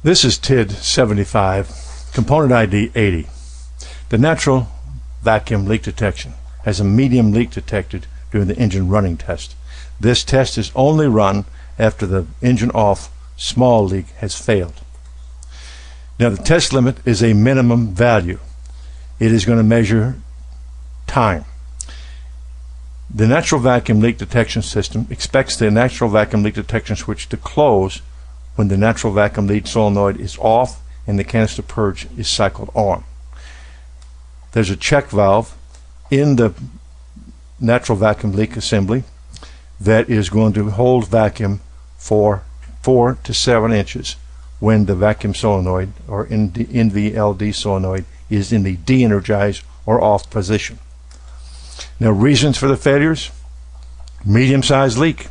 This is TID 75, component ID 80. The natural vacuum leak detection has a medium leak detected during the engine running test. This test is only run after the engine off small leak has failed. Now the test limit is a minimum value. It is going to measure time. The natural vacuum leak detection system expects the natural vacuum leak detection switch to close when the natural vacuum leak solenoid is off and the canister purge is cycled on. There's a check valve in the natural vacuum leak assembly that is going to hold vacuum for 4 to 7 inches when the vacuum solenoid or NVLD solenoid is in the de-energized or off position. Now, reasons for the failures: medium-sized leak.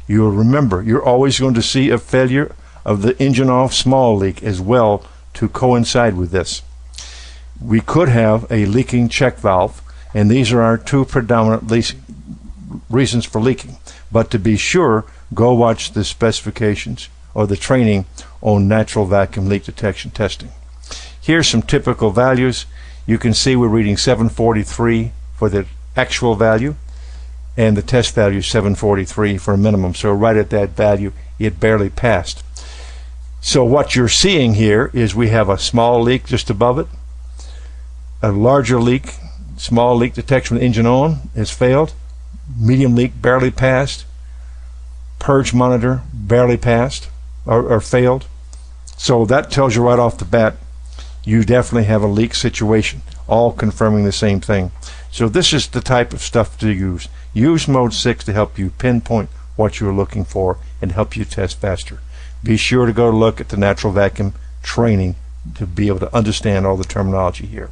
You'll remember you're always going to see a failure of the engine off small leak as well to coincide with this. We could have a leaking check valve, and these are our two predominant reasons for leaking. But to be sure, go watch the specifications or the training on natural vacuum leak detection testing. Here's some typical values. You can see we're reading 743 for the actual value, and the test value is 743 for a minimum. So right at that value, it barely passed. So what you're seeing here is we have a small leak just above it, a larger leak, small leak detection with engine on has failed, medium leak barely passed, purge monitor barely passed or failed. So that tells you right off the bat you definitely have a leak situation, all confirming the same thing. So this is the type of stuff to use. Use mode 6 to help you pinpoint what you're looking for and help you test faster. Be sure to go look at the natural vacuum training to be able to understand all the terminology here.